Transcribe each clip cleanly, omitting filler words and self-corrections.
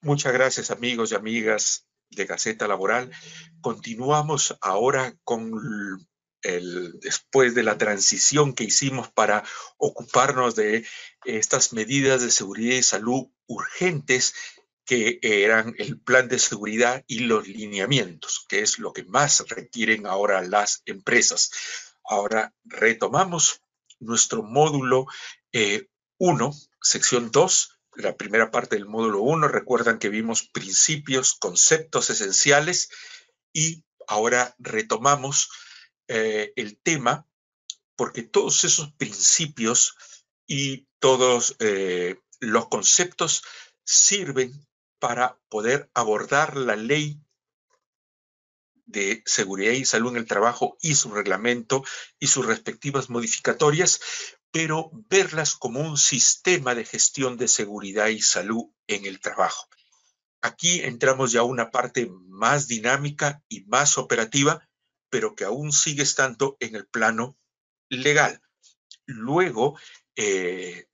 Muchas gracias, amigos y amigas de Gaceta Laboral. Continuamos ahora con después de la transición que hicimos para ocuparnos de estas medidas de seguridad y salud urgentes que eran el plan de seguridad y los lineamientos, que es lo que más requieren ahora las empresas. Ahora retomamos nuestro módulo 1, sección 2. La primera parte del módulo 1, recuerdan que vimos principios, conceptos esenciales y ahora retomamos el tema porque todos esos principios y todos los conceptos sirven para poder abordar la ley de seguridad y salud en el trabajo y su reglamento y sus respectivas modificatorias, pero verlas como un sistema de gestión de seguridad y salud en el trabajo. Aquí entramos ya a una parte más dinámica y más operativa, pero que aún sigue estando en el plano legal. Luego, si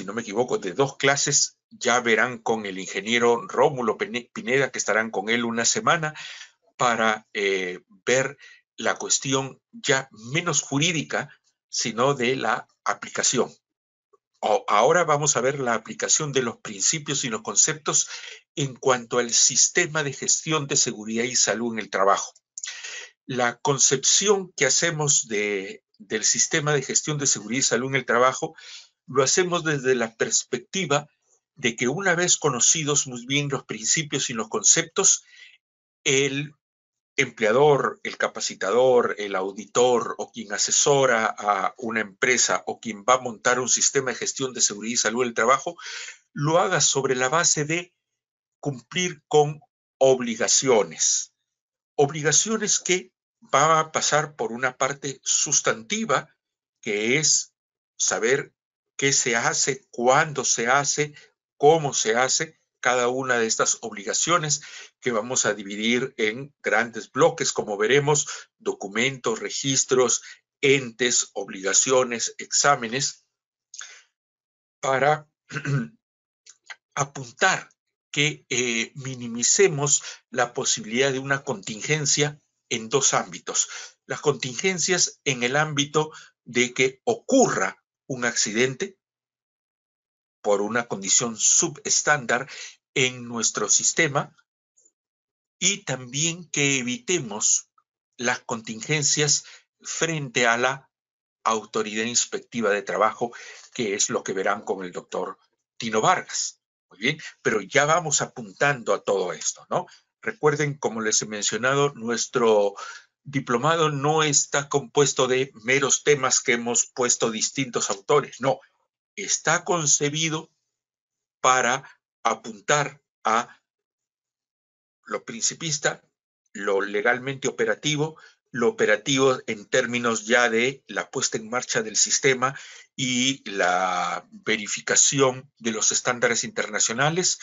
no me equivoco, de 2 clases, ya verán con el ingeniero Rómulo Pineda, que estarán con él una semana, para ver la cuestión ya menos jurídica, sino de la aplicación. Ahora vamos a ver la aplicación de los principios y los conceptos en cuanto al sistema de gestión de seguridad y salud en el trabajo. La concepción que hacemos del sistema de gestión de seguridad y salud en el trabajo lo hacemos desde la perspectiva de que una vez conocidos muy bien los principios y los conceptos, el empleador, el capacitador, el auditor o quien asesora a una empresa o quien va a montar un sistema de gestión de seguridad y salud del trabajo, lo haga sobre la base de cumplir con obligaciones. Obligaciones que van a pasar por una parte sustantiva, que es saber qué se hace, cuándo se hace, cómo se hace cada una de estas obligaciones que vamos a dividir en grandes bloques, como veremos, documentos, registros, entes, obligaciones, exámenes, para apuntar que minimicemos la posibilidad de una contingencia en 2 ámbitos. Las contingencias en el ámbito de que ocurra un accidente por una condición subestándar en nuestro sistema y también que evitemos las contingencias frente a la autoridad inspectiva de trabajo, que es lo que verán con el doctor Tino Vargas. Muy bien, pero ya vamos apuntando a todo esto, ¿no? Recuerden, como les he mencionado, nuestro diplomado no está compuesto de meros temas que hemos puesto distintos autores, no, está concebido para apuntar a lo principista, lo legalmente operativo, lo operativo en términos ya de la puesta en marcha del sistema y la verificación de los estándares internacionales,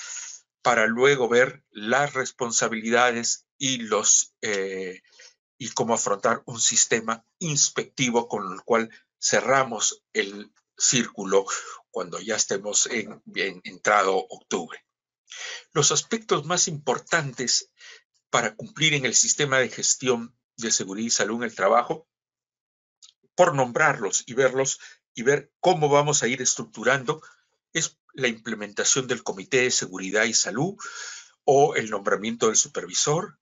para luego ver las responsabilidades y cómo afrontar un sistema inspectivo con el cual cerramos el círculo cuando ya estemos en entrado octubre. Los aspectos más importantes para cumplir en el sistema de gestión de seguridad y salud en el trabajo, por nombrarlos y verlos y ver cómo vamos a ir estructurando, es la implementación del Comité de Seguridad y Salud o el nombramiento del supervisor,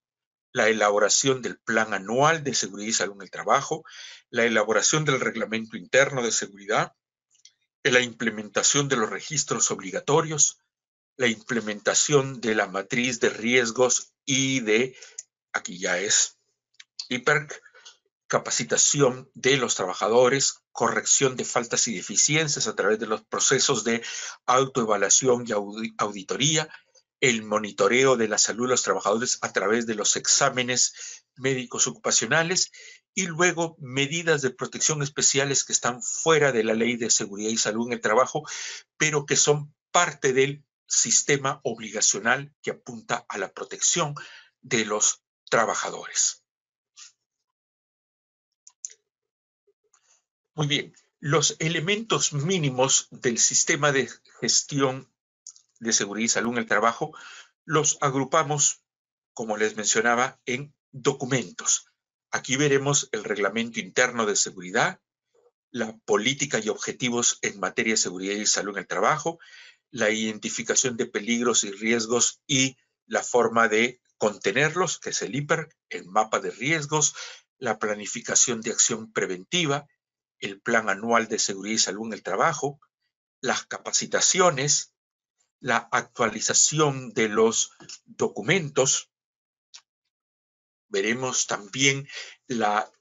la elaboración del Plan Anual de Seguridad y Salud en el Trabajo, la elaboración del Reglamento Interno de Seguridad, la implementación de los registros obligatorios, la implementación de la matriz de riesgos y de, aquí ya es IPERC, capacitación de los trabajadores, corrección de faltas y deficiencias a través de los procesos de autoevaluación y auditoría, el monitoreo de la salud de los trabajadores a través de los exámenes médicos ocupacionales y luego medidas de protección especiales que están fuera de la ley de seguridad y salud en el trabajo, pero que son parte del sistema obligacional que apunta a la protección de los trabajadores. Muy bien, los elementos mínimos del sistema de gestión de seguridad y salud en el trabajo, los agrupamos, como les mencionaba, en documentos. Aquí veremos el reglamento interno de seguridad, la política y objetivos en materia de seguridad y salud en el trabajo, la identificación de peligros y riesgos y la forma de contenerlos, que es el IPER, el mapa de riesgos, la planificación de acción preventiva, el plan anual de seguridad y salud en el trabajo, las capacitaciones, la actualización de los documentos. Veremos también la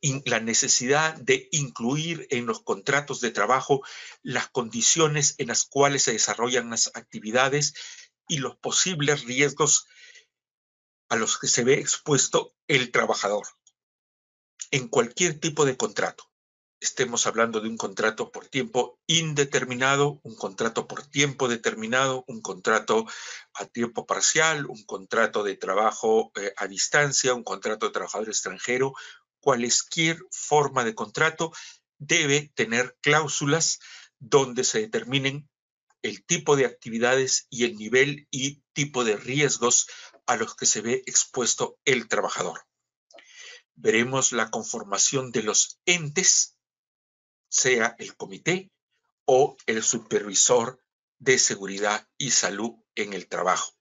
necesidad de incluir en los contratos de trabajo las condiciones en las cuales se desarrollan las actividades y los posibles riesgos a los que se ve expuesto el trabajador en cualquier tipo de contrato. Estemos hablando de un contrato por tiempo indeterminado, un contrato por tiempo determinado, un contrato a tiempo parcial, un contrato de trabajo a distancia, un contrato de trabajador extranjero, cualquier forma de contrato debe tener cláusulas donde se determinen el tipo de actividades y el nivel y tipo de riesgos a los que se ve expuesto el trabajador. Veremos la conformación de los entes, sea el comité o el supervisor de seguridad y salud en el trabajo.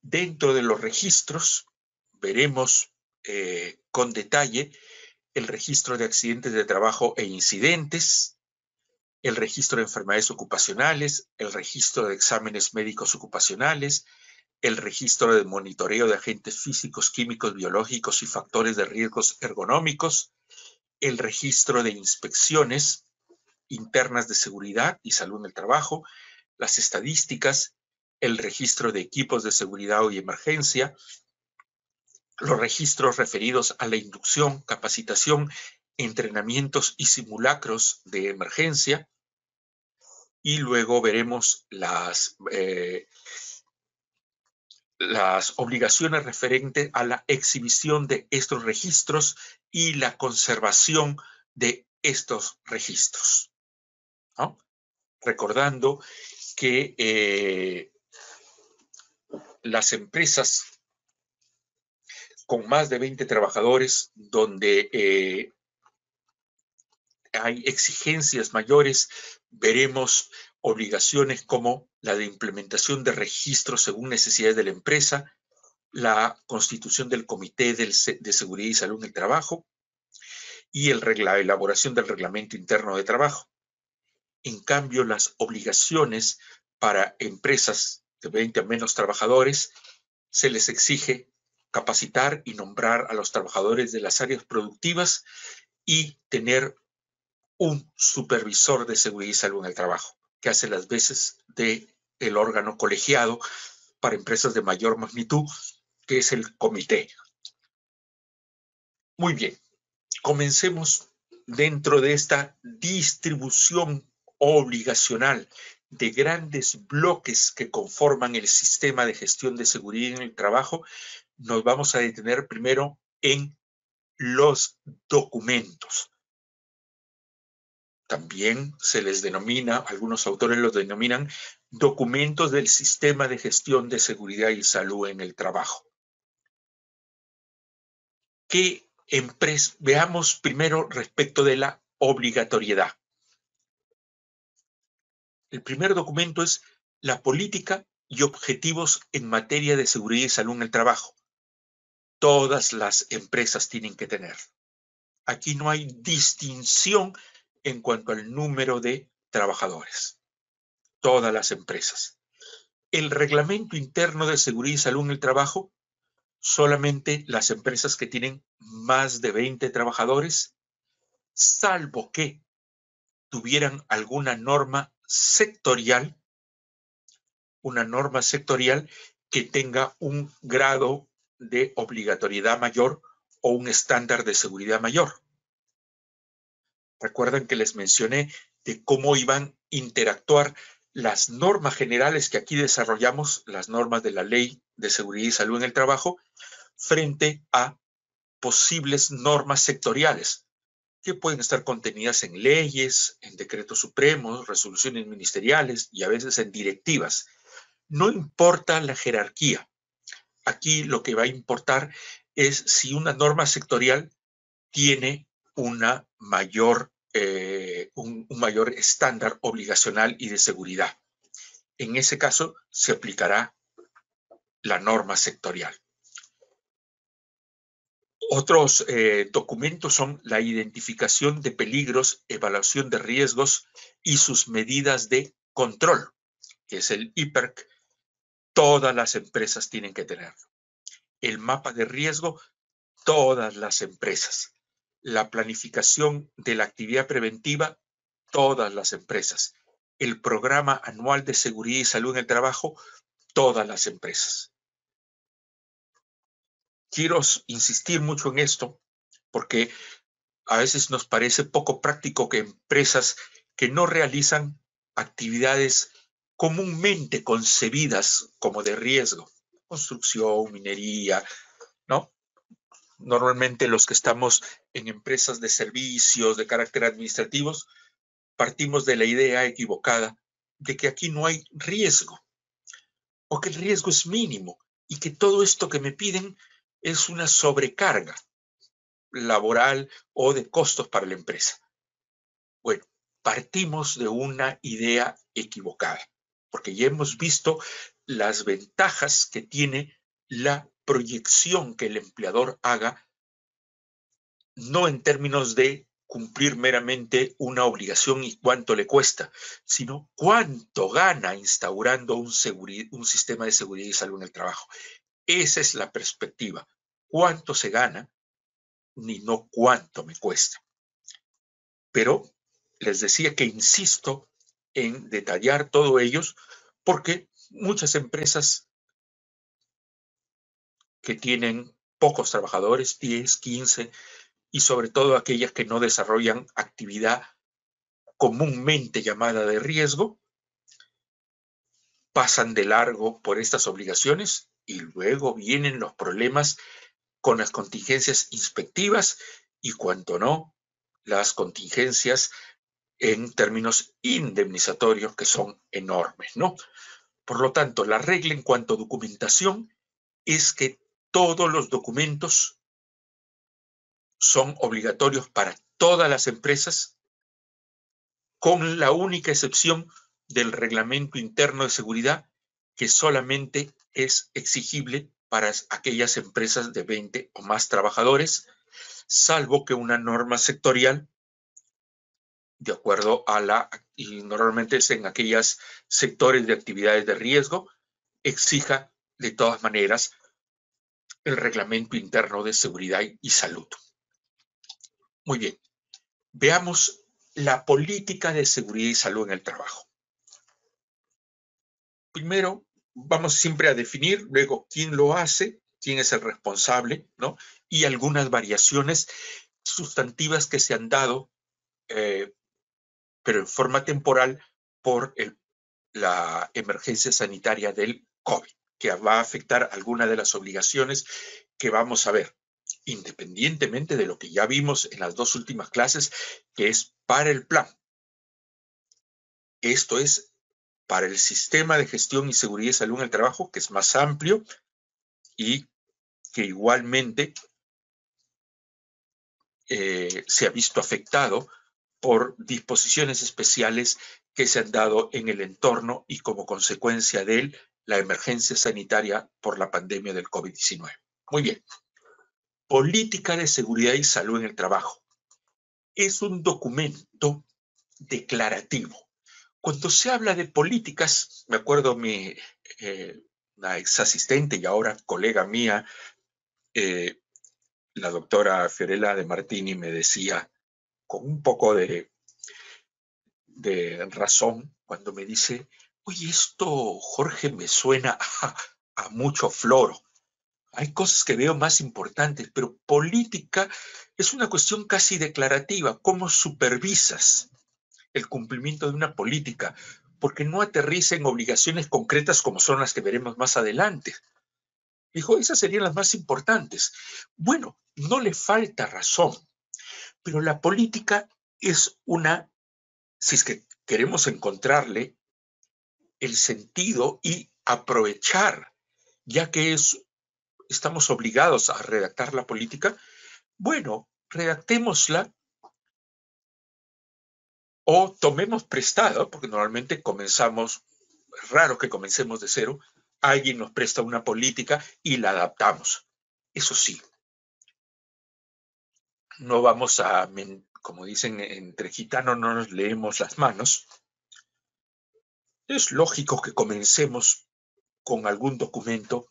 Dentro de los registros, veremos con detalle el registro de accidentes de trabajo e incidentes, el registro de enfermedades ocupacionales, el registro de exámenes médicos ocupacionales, el registro de monitoreo de agentes físicos, químicos, biológicos y factores de riesgos ergonómicos, el registro de inspecciones internas de seguridad y salud en el trabajo, las estadísticas, el registro de equipos de seguridad y emergencia, los registros referidos a la inducción, capacitación, entrenamientos y simulacros de emergencia, y luego veremos las obligaciones referentes a la exhibición de estos registros y la conservación de estos registros, ¿no? Recordando que las empresas con más de 20 trabajadores, donde hay exigencias mayores, veremos obligaciones como la de implementación de registros según necesidades de la empresa, la constitución del Comité de Seguridad y Salud en el Trabajo y la elaboración del Reglamento Interno de Trabajo. En cambio, las obligaciones para empresas de 20 o menos trabajadores, se les exige capacitar y nombrar a los trabajadores de las áreas productivas y tener un supervisor de seguridad y salud en el trabajo, que hace las veces de el órgano colegiado para empresas de mayor magnitud, que es el comité. Muy bien, comencemos dentro de esta distribución obligacional de grandes bloques que conforman el sistema de gestión de seguridad en el trabajo. Nos vamos a detener primero en los documentos. También se les denomina, algunos autores los denominan, documentos del sistema de gestión de seguridad y salud en el trabajo. Veamos primero respecto de la obligatoriedad. El primer documento es la política y objetivos en materia de seguridad y salud en el trabajo. Todas las empresas tienen que tener. Aquí no hay distinción en cuanto al número de trabajadores. Todas las empresas. El reglamento interno de seguridad y salud en el trabajo, solamente las empresas que tienen más de 20 trabajadores, salvo que tuvieran alguna norma sectorial, que tenga un grado de obligatoriedad mayor o un estándar de seguridad mayor. Recuerden que les mencioné de cómo iban a interactuar las normas generales que aquí desarrollamos, las normas de la Ley de Seguridad y Salud en el Trabajo, frente a posibles normas sectoriales que pueden estar contenidas en leyes, en decretos supremos, resoluciones ministeriales y a veces en directivas. No importa la jerarquía. Aquí lo que va a importar es si una norma sectorial tiene una mayor, un mayor estándar obligacional y de seguridad. En ese caso se aplicará la norma sectorial. Otros documentos son la identificación de peligros, evaluación de riesgos y sus medidas de control, que es el IPERC. Todas las empresas tienen que tenerlo. El mapa de riesgo, todas las empresas. La planificación de la actividad preventiva, todas las empresas. El programa anual de seguridad y salud en el trabajo, todas las empresas. Quiero insistir mucho en esto porque a veces nos parece poco práctico que empresas que no realizan actividades comúnmente concebidas como de riesgo, construcción, minería, ¿no? Normalmente los que estamos en empresas de servicios de carácter administrativos, partimos de la idea equivocada de que aquí no hay riesgo o que el riesgo es mínimo y que todo esto que me piden es una sobrecarga laboral o de costos para la empresa. Bueno, partimos de una idea equivocada, porque ya hemos visto las ventajas que tiene la proyección que el empleador haga, no en términos de cumplir meramente una obligación y cuánto le cuesta, sino cuánto gana instaurando un sistema de seguridad y salud en el trabajo. Esa es la perspectiva. Cuánto se gana, ni no cuánto me cuesta. Pero les decía que insisto en detallar todo ello porque muchas empresas que tienen pocos trabajadores, 10, 15, y sobre todo aquellas que no desarrollan actividad comúnmente llamada de riesgo, pasan de largo por estas obligaciones y luego vienen los problemas con las contingencias inspectivas y, cuanto no, las contingencias en términos indemnizatorios que son enormes, ¿no? Por lo tanto, la regla en cuanto a documentación es que todos los documentos son obligatorios para todas las empresas, con la única excepción del reglamento interno de seguridad, que solamente es exigible para aquellas empresas de 20 o más trabajadores, salvo que una norma sectorial, de acuerdo a y normalmente es en aquellos sectores de actividades de riesgo, exija de todas maneras el reglamento interno de seguridad y salud. Muy bien, veamos la política de seguridad y salud en el trabajo. Primero, vamos siempre a definir, luego quién lo hace, quién es el responsable, ¿no? Y algunas variaciones sustantivas que se han dado, pero en forma temporal, por la emergencia sanitaria del COVID, que va a afectar algunas de las obligaciones que vamos a ver, independientemente de lo que ya vimos en las dos últimas clases, que es para el plan. Esto es para el sistema de gestión y seguridad y salud en el trabajo, que es más amplio y que igualmente se ha visto afectado por disposiciones especiales que se han dado en el entorno y como consecuencia de él, la emergencia sanitaria por la pandemia del COVID-19. Muy bien. Política de seguridad y salud en el trabajo. Es un documento declarativo. Cuando se habla de políticas, me acuerdo una ex asistente y ahora colega mía, la doctora Fiorella de Martini, me decía con un poco de razón cuando me dice, oye, esto, Jorge, me suena a mucho floro. Hay cosas que veo más importantes, pero política es una cuestión casi declarativa. ¿Cómo supervisas el cumplimiento de una política? Porque no aterriza en obligaciones concretas como son las que veremos más adelante. Dijo, esas serían las más importantes. Bueno, no le falta razón, pero la política es si es que queremos encontrarle el sentido y aprovechar, ya que estamos obligados a redactar la política, bueno, redactémosla o tomemos prestado, porque normalmente comenzamos, es raro que comencemos de cero, alguien nos presta una política y la adaptamos. Eso sí, no vamos a, como dicen entre gitanos, no nos leemos las manos. Es lógico que comencemos con algún documento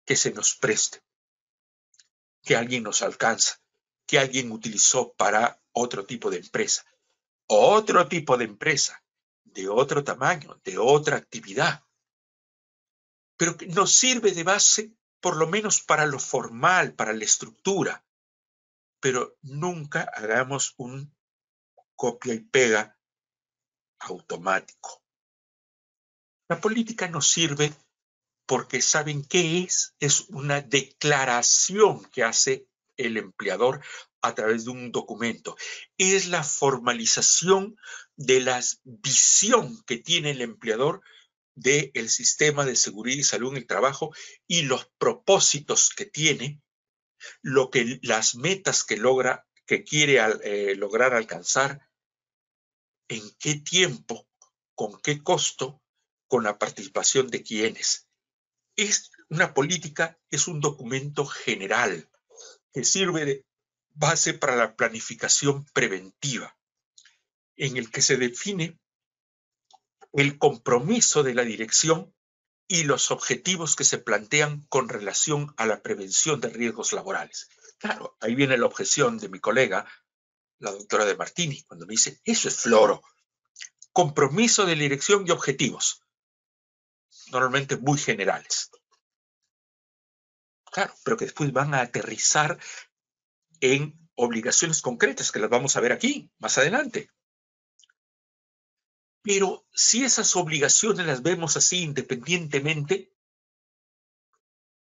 que se nos preste, que alguien nos alcanza, que alguien utilizó para otro tipo de empresa, de otro tamaño, de otra actividad, pero que nos sirve de base por lo menos para lo formal, para la estructura, pero nunca hagamos un copia y pega automático. La política nos sirve porque ¿saben qué es? Es una declaración que hace el empleador a través de un documento. Es la formalización de la visión que tiene el empleador del sistema de seguridad y salud en el trabajo y los propósitos que tiene, las metas que quiere lograr alcanzar, en qué tiempo, con qué costo, con la participación de quienes. Una política es un documento general que sirve de base para la planificación preventiva, en el que se define el compromiso de la dirección y los objetivos que se plantean con relación a la prevención de riesgos laborales. Claro, ahí viene la objeción de mi colega, la doctora De Martini, cuando me dice, eso es floro. Compromiso de la dirección y objetivos, normalmente muy generales. Claro, pero que después van a aterrizar en obligaciones concretas, que las vamos a ver aquí, más adelante. Pero si esas obligaciones las vemos así independientemente,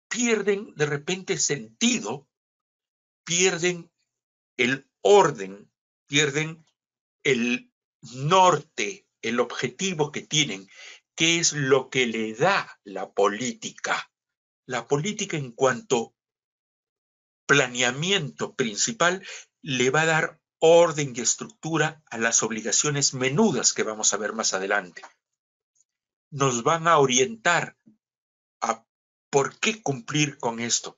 pierden de repente sentido, pierden el orden, pierden el norte, el objetivo que tienen, que es lo que le da la política. La política en cuanto planeamiento principal le va a dar orden y estructura a las obligaciones menudas que vamos a ver más adelante. Nos van a orientar a por qué cumplir con esto,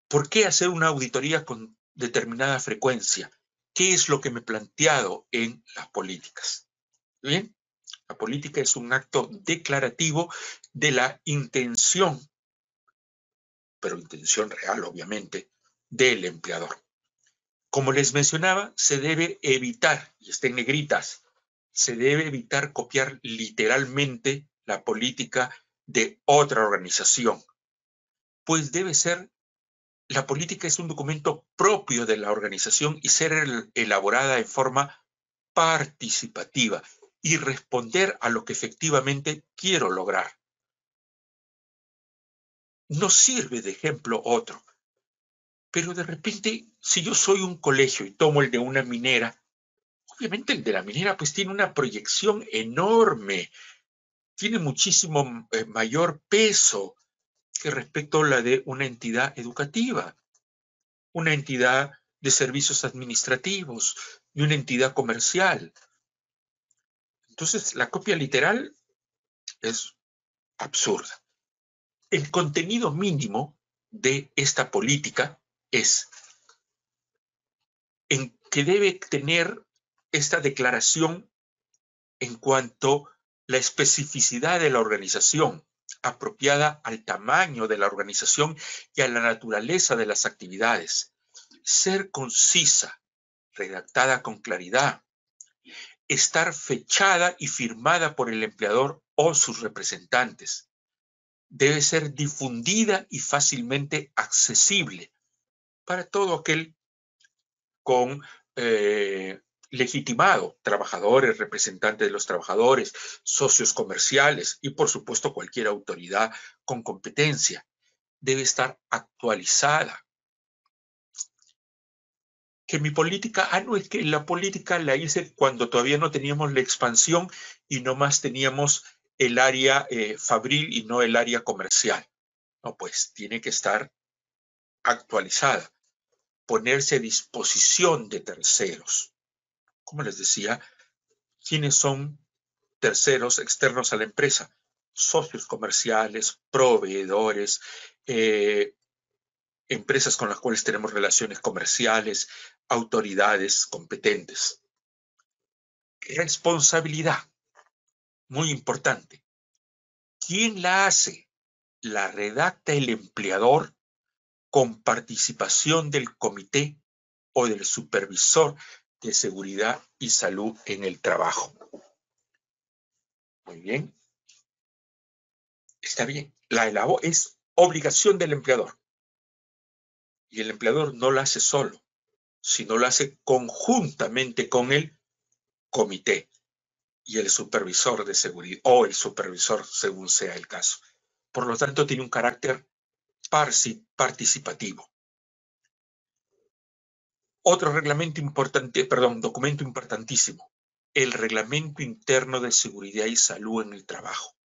por qué hacer una auditoría con determinada frecuencia, qué es lo que me he planteado en las políticas. Bien, la política es un acto declarativo de la intención, pero intención real, obviamente, del empleador. Como les mencionaba, se debe evitar, y está en negritas, se debe evitar copiar literalmente la política de otra organización, pues la política es un documento propio de la organización y ser elaborada en forma participativa y responder a lo que efectivamente quiero lograr. No sirve de ejemplo otro, pero de repente, si yo soy un colegio y tomo el de una minera, obviamente el de la minera pues tiene una proyección enorme, tiene muchísimo mayor peso que respecto a la de una entidad educativa, una entidad de servicios administrativos y una entidad comercial. Entonces, la copia literal es absurda. El contenido mínimo de esta política es en que debe tener esta declaración en cuanto a la especificidad de la organización, apropiada al tamaño de la organización y a la naturaleza de las actividades. Ser concisa, redactada con claridad, estar fechada y firmada por el empleador o sus representantes. Debe ser difundida y fácilmente accesible para todo aquel con legitimado, trabajadores, representantes de los trabajadores, socios comerciales y por supuesto cualquier autoridad con competencia. Debe estar actualizada. Que mi política, no, es que la política la hice cuando todavía no teníamos la expansión y nomás teníamos el área fabril y no el área comercial. No, pues tiene que estar actualizada, ponerse a disposición de terceros. Como les decía, ¿quiénes son terceros externos a la empresa? Socios comerciales, proveedores, empresas con las cuales tenemos relaciones comerciales, autoridades competentes. Responsabilidad, muy importante. ¿Quién la hace? La redacta el empleador con participación del comité o del supervisor de seguridad y salud en el trabajo. Muy bien. Está bien. La elabora es obligación del empleador. Y el empleador no la hace solo, sino lo hace conjuntamente con el comité y el supervisor de seguridad, o el supervisor según sea el caso. Por lo tanto, tiene un carácter participativo. Otro reglamento importante, documento importantísimo, el Reglamento Interno de Seguridad y Salud en el Trabajo.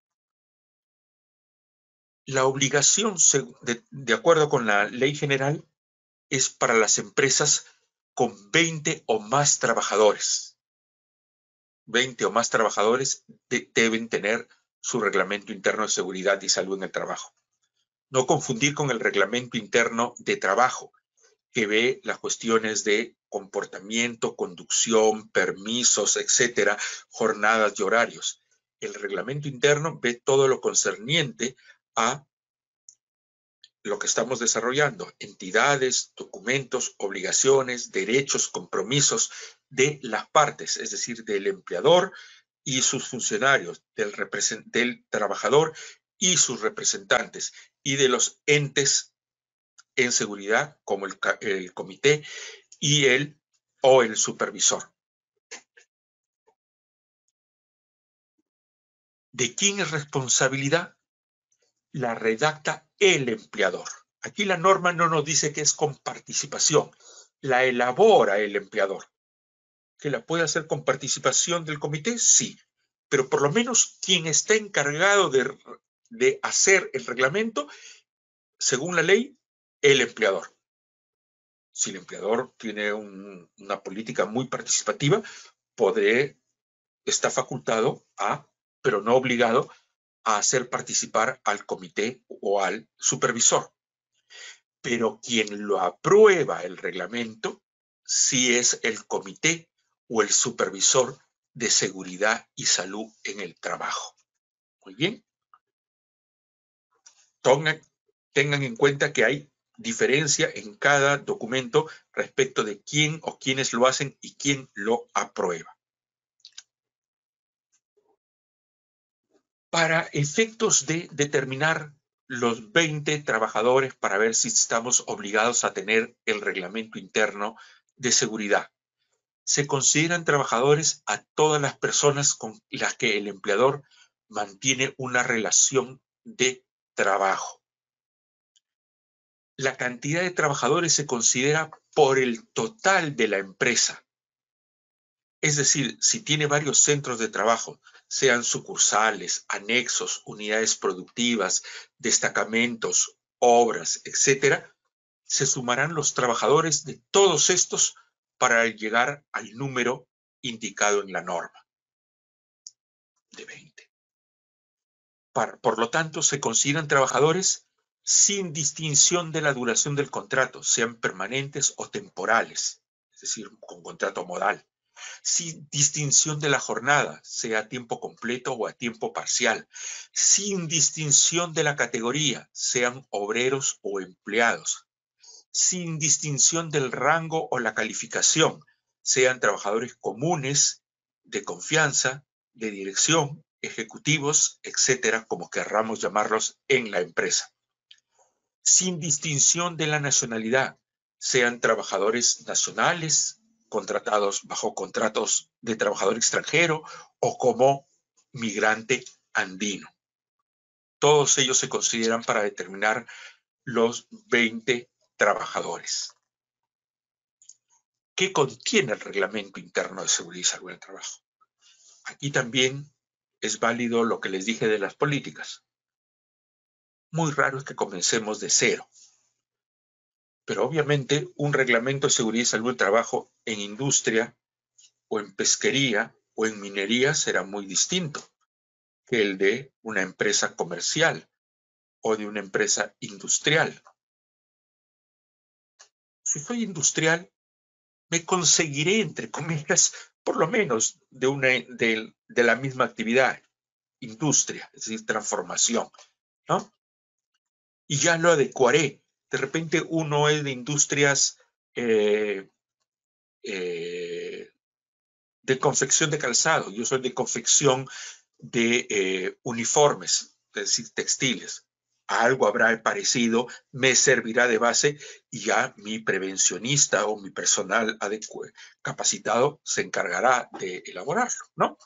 La obligación, de acuerdo con la ley general, es para las empresas con 20 o más trabajadores. 20 o más trabajadores deben tener su Reglamento Interno de Seguridad y Salud en el Trabajo. No confundir con el Reglamento Interno de Trabajo, que ve las cuestiones de comportamiento, conducción, permisos, etcétera, jornadas y horarios. El reglamento interno ve todo lo concerniente a lo que estamos desarrollando, entidades, documentos, obligaciones, derechos, compromisos de las partes, es decir, del empleador y sus funcionarios, del trabajador y sus representantes, y de los entes en seguridad, como el comité y el supervisor. ¿De quién es responsabilidad? La redacta el empleador. Aquí la norma no nos dice que es con participación, la elabora el empleador. ¿Que la puede hacer con participación del comité? Sí, pero por lo menos quien está encargado de hacer el reglamento, según la ley, el empleador. Si el empleador tiene una política muy participativa, está facultado pero no obligado, a hacer participar al comité o al supervisor. Pero quien lo aprueba el reglamento, sí es el comité o el supervisor de seguridad y salud en el trabajo. Muy bien. Tengan en cuenta que hay diferencia en cada documento respecto de quién o quiénes lo hacen y quién lo aprueba. Para efectos de determinar los 20 trabajadores para ver si estamos obligados a tener el reglamento interno de seguridad, se consideran trabajadores a todas las personas con las que el empleador mantiene una relación de trabajo. La cantidad de trabajadores se considera por el total de la empresa. Es decir, si tiene varios centros de trabajo, sean sucursales, anexos, unidades productivas, destacamentos, obras, etcétera, se sumarán los trabajadores de todos estos para llegar al número indicado en la norma de 20. Por lo tanto, se consideran trabajadores sin distinción de la duración del contrato, sean permanentes o temporales, es decir, con contrato modal. Sin distinción de la jornada, sea a tiempo completo o a tiempo parcial, sin distinción de la categoría, sean obreros o empleados, sin distinción del rango o la calificación, sean trabajadores comunes, de confianza, de dirección, ejecutivos, etcétera, como querramos llamarlos en la empresa. Sin distinción de la nacionalidad, sean trabajadores nacionales, contratados bajo contratos de trabajador extranjero o como migrante andino. Todos ellos se consideran para determinar los 20 trabajadores. ¿Qué contiene el Reglamento Interno de Seguridad y Salud en el Trabajo? Aquí también es válido lo que les dije de las políticas. Muy raro es que comencemos de cero. Pero obviamente un reglamento de seguridad y salud del trabajo en industria o en pesquería o en minería será muy distinto que el de una empresa comercial o de una empresa industrial. Si soy industrial, me conseguiré, entre comillas, por lo menos de la misma actividad, industria, es decir, transformación, ¿no? Y ya lo adecuaré. De repente uno es de industrias de confección de calzado, yo soy de confección de uniformes, es decir, textiles. Algo habrá parecido, me servirá de base y ya mi prevencionista o mi personal capacitado se encargará de elaborarlo, ¿no?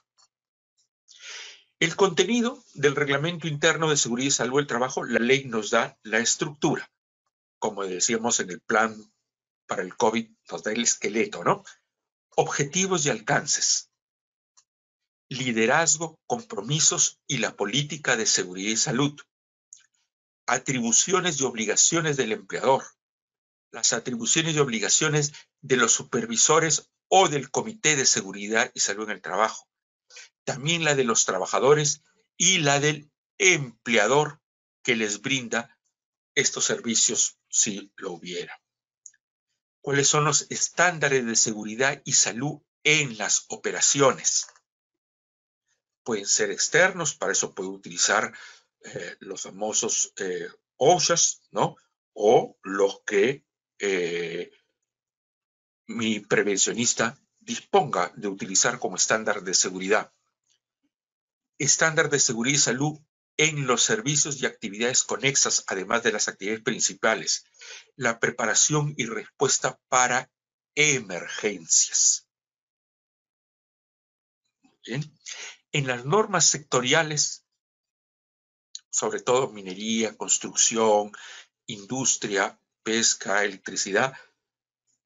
El contenido del Reglamento Interno de Seguridad y Salud del Trabajo, la ley nos da la estructura. Como decíamos en el plan para el COVID, nos da el esqueleto, ¿no? Objetivos y alcances. Liderazgo, compromisos y la política de seguridad y salud. Atribuciones y obligaciones del empleador. Las atribuciones y obligaciones de los supervisores o del Comité de Seguridad y Salud en el Trabajo. También la de los trabajadores y la del empleador que les brinda estos servicios si lo hubiera. ¿Cuáles son los estándares de seguridad y salud en las operaciones? Pueden ser externos, para eso puedo utilizar los famosos OSHAs, ¿no? O los que mi prevencionista disponga de utilizar como estándar de seguridad. Estándar de seguridad y salud en los servicios y actividades conexas, además de las actividades principales. La preparación y respuesta para emergencias. ¿Bien? En las normas sectoriales, sobre todo minería, construcción, industria, pesca, electricidad,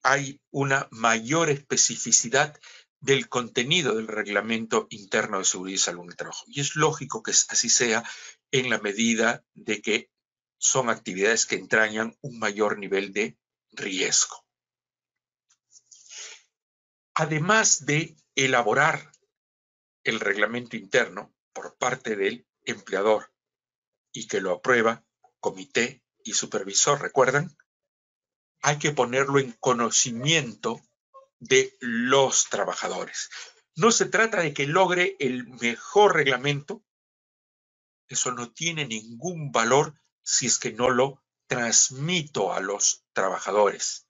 hay una mayor especificidad del contenido del Reglamento Interno de Seguridad y Salud en el Trabajo. Y es lógico que así sea en la medida de que son actividades que entrañan un mayor nivel de riesgo. Además de elaborar el reglamento interno por parte del empleador y que lo aprueba comité y supervisor, ¿recuerdan? Hay que ponerlo en conocimiento de los trabajadores. No se trata de que logre el mejor reglamento, eso no tiene ningún valor si es que no lo transmito a los trabajadores.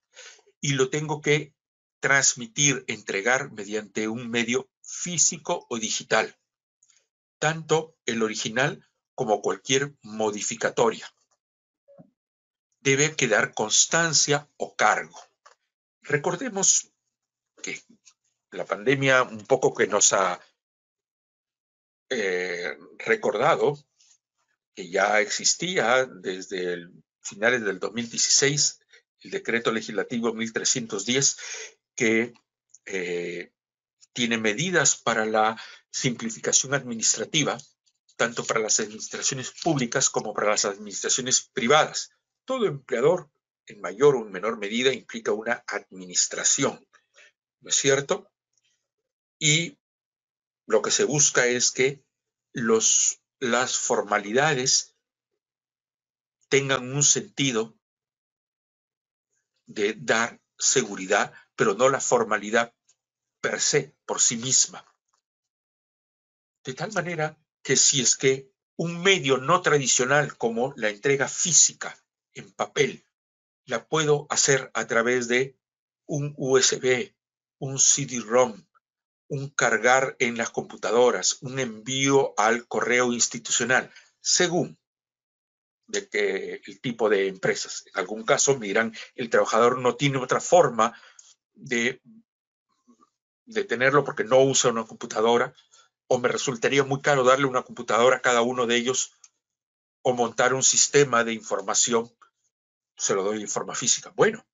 Y lo tengo que transmitir, entregar mediante un medio físico o digital, tanto el original como cualquier modificatoria. Debe quedar constancia o cargo. Recordemos que la pandemia un poco que nos ha recordado que ya existía desde finales del 2016 el decreto legislativo 1310 que tiene medidas para la simplificación administrativa, tanto para las administraciones públicas como para las administraciones privadas. Todo empleador, en mayor o en menor medida, implica una administración, ¿no es cierto? Y lo que se busca es que las formalidades tengan un sentido de dar seguridad, pero no la formalidad per se, por sí misma. De tal manera que si es que un medio no tradicional como la entrega física en papel la puedo hacer a través de un USB, un CD-ROM, un cargar en las computadoras, un envío al correo institucional, según de que el tipo de empresas. En algún caso me dirán, el trabajador no tiene otra forma de tenerlo porque no usa una computadora, o me resultaría muy caro darle una computadora a cada uno de ellos, o montar un sistema de información, se lo doy en forma física. Bueno,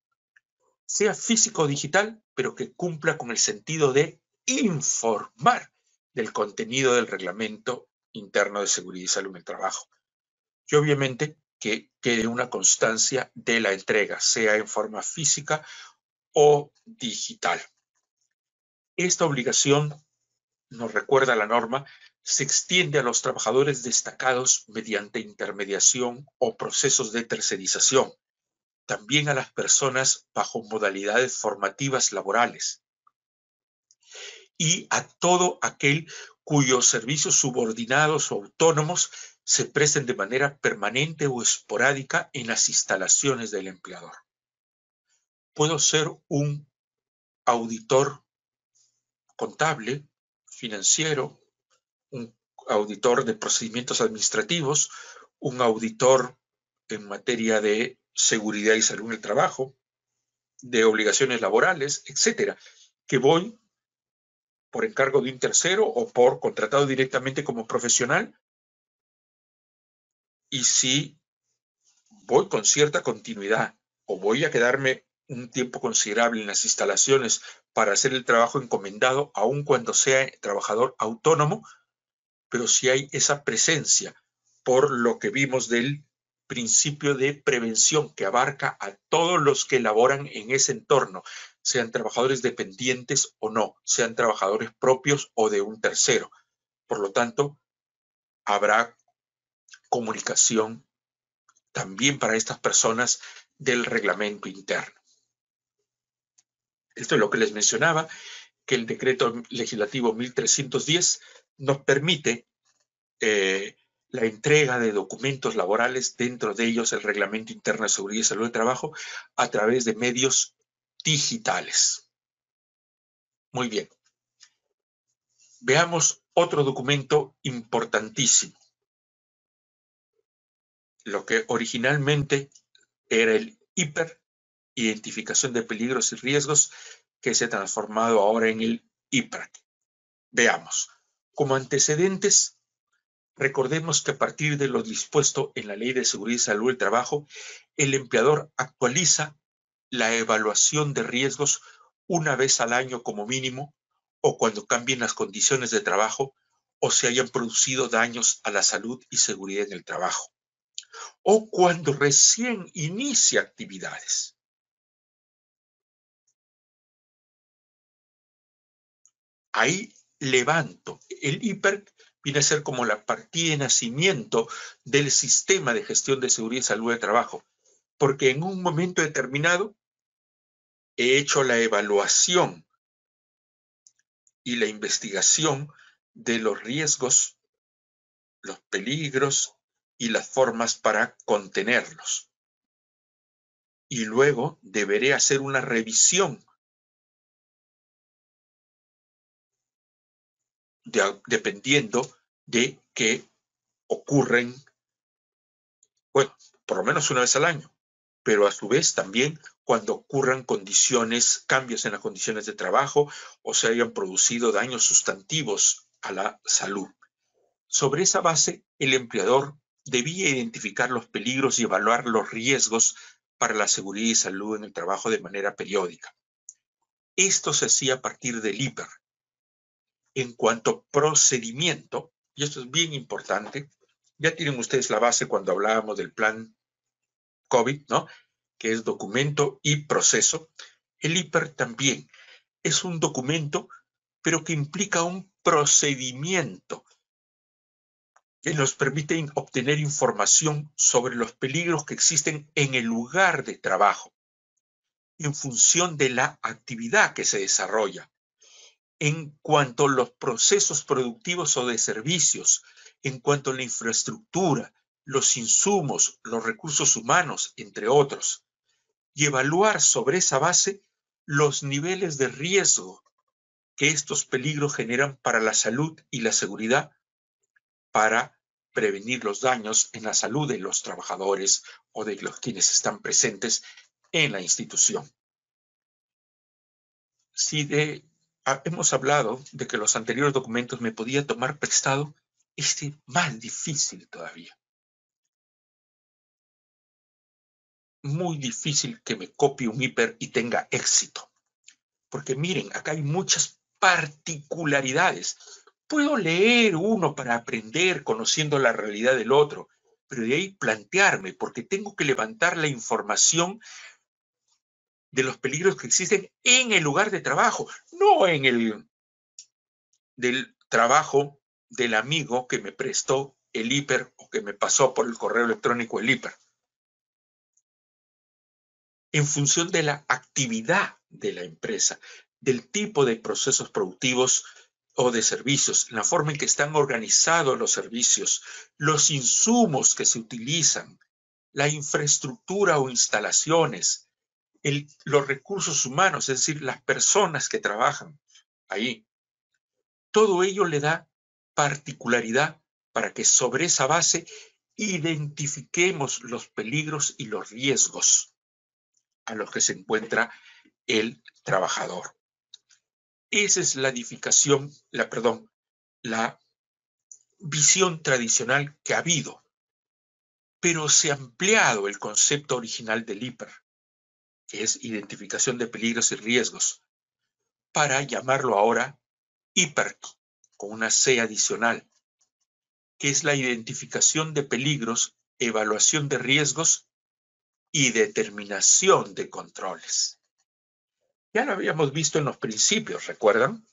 sea físico o digital, pero que cumpla con el sentido de informar. del contenido del reglamento interno de seguridad y salud en el trabajo. Y obviamente que quede una constancia de la entrega, sea en forma física o digital. Esta obligación, nos recuerda la norma, se extiende a los trabajadores destacados mediante intermediación o procesos de tercerización, también a las personas bajo modalidades formativas laborales y a todo aquel cuyos servicios subordinados o autónomos se presten de manera permanente o esporádica en las instalaciones del empleador. Puedo ser un auditor contable, financiero, un auditor de procedimientos administrativos, un auditor en materia de seguridad y salud en el trabajo, de obligaciones laborales, etcétera, que voy por encargo de un tercero o por contratado directamente como profesional, y si voy con cierta continuidad o voy a quedarme un tiempo considerable en las instalaciones para hacer el trabajo encomendado, aun cuando sea trabajador autónomo, pero si hay esa presencia, por lo que vimos del principio de prevención que abarca a todos los que laboran en ese entorno, sean trabajadores dependientes o no, sean trabajadores propios o de un tercero. Por lo tanto, habrá comunicación también para estas personas del reglamento interno. Esto es lo que les mencionaba, que el decreto legislativo 1310 nos permite la entrega de documentos laborales, dentro de ellos el Reglamento Interno de Seguridad y Salud del Trabajo, a través de medios digitales. Muy bien. Veamos otro documento importantísimo. Lo que originalmente era el IPER, Identificación de Peligros y Riesgos, que se ha transformado ahora en el IPRAC. Veamos. Como antecedentes, recordemos que a partir de lo dispuesto en la Ley de Seguridad y Salud del Trabajo, el empleador actualiza la evaluación de riesgos una vez al año como mínimo, o cuando cambien las condiciones de trabajo o se hayan producido daños a la salud y seguridad en el trabajo, o cuando recién inicia actividades. Ahí levanto. El IPERC viene a ser como la partida de nacimiento del sistema de gestión de seguridad y salud de trabajo, porque en un momento determinado he hecho la evaluación y la investigación de los riesgos, los peligros y las formas para contenerlos. Y luego deberé hacer una revisión dependiendo de que ocurren, bueno, por lo menos una vez al año, pero a su vez también cuando ocurran cambios en las condiciones de trabajo o se hayan producido daños sustantivos a la salud. Sobre esa base, el empleador debía identificar los peligros y evaluar los riesgos para la seguridad y salud en el trabajo de manera periódica. Esto se hacía a partir del IPER. En cuanto a procedimiento, y esto es bien importante, ya tienen ustedes la base cuando hablábamos del plan COVID, ¿no?, que es documento y proceso. El IPER también es un documento, pero que implica un procedimiento que nos permite obtener información sobre los peligros que existen en el lugar de trabajo, en función de la actividad que se desarrolla, en cuanto a los procesos productivos o de servicios, en cuanto a la infraestructura, los insumos, los recursos humanos, entre otros, y evaluar sobre esa base los niveles de riesgo que estos peligros generan para la salud y la seguridad, para prevenir los daños en la salud de los trabajadores o de los quienes están presentes en la institución. Si hemos hablado de que los anteriores documentos me podía tomar prestado, este más difícil todavía. Muy difícil que me copie un IPER y tenga éxito. Porque miren, acá hay muchas particularidades. Puedo leer uno para aprender, conociendo la realidad del otro, pero de ahí plantearme, porque tengo que levantar la información de los peligros que existen en el lugar de trabajo, no en el del trabajo del amigo que me prestó el hiper o que me pasó por el correo electrónico el hiper. En función de la actividad de la empresa, del tipo de procesos productivos o de servicios, la forma en que están organizados los servicios, los insumos que se utilizan, la infraestructura o instalaciones, los recursos humanos, es decir, las personas que trabajan ahí. Todo ello le da particularidad para que sobre esa base identifiquemos los peligros y los riesgos a los que se encuentra el trabajador. Esa es la la visión tradicional que ha habido, pero se ha ampliado el concepto original del IPER, que es identificación de peligros y riesgos, para llamarlo ahora IPER, con una C adicional, que es la identificación de peligros, evaluación de riesgos y determinación de controles. Ya lo habíamos visto en los principios, ¿recuerdan?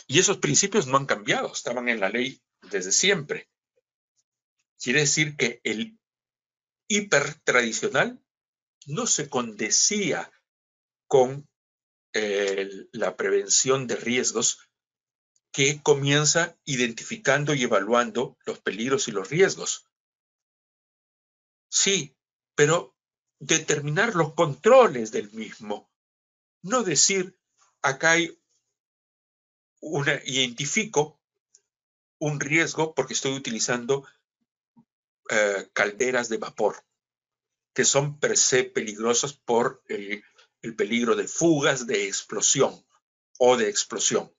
Y esos principios no han cambiado, estaban en la ley desde siempre. Quiere decir que el hiper tradicional no se condecía con la prevención de riesgos, que comienza identificando y evaluando los peligros y los riesgos. Sí, pero determinar los controles del mismo. No decir, acá identifico un riesgo porque estoy utilizando calderas de vapor, que son per se peligrosas por el peligro de fugas, de explosión o de explosión.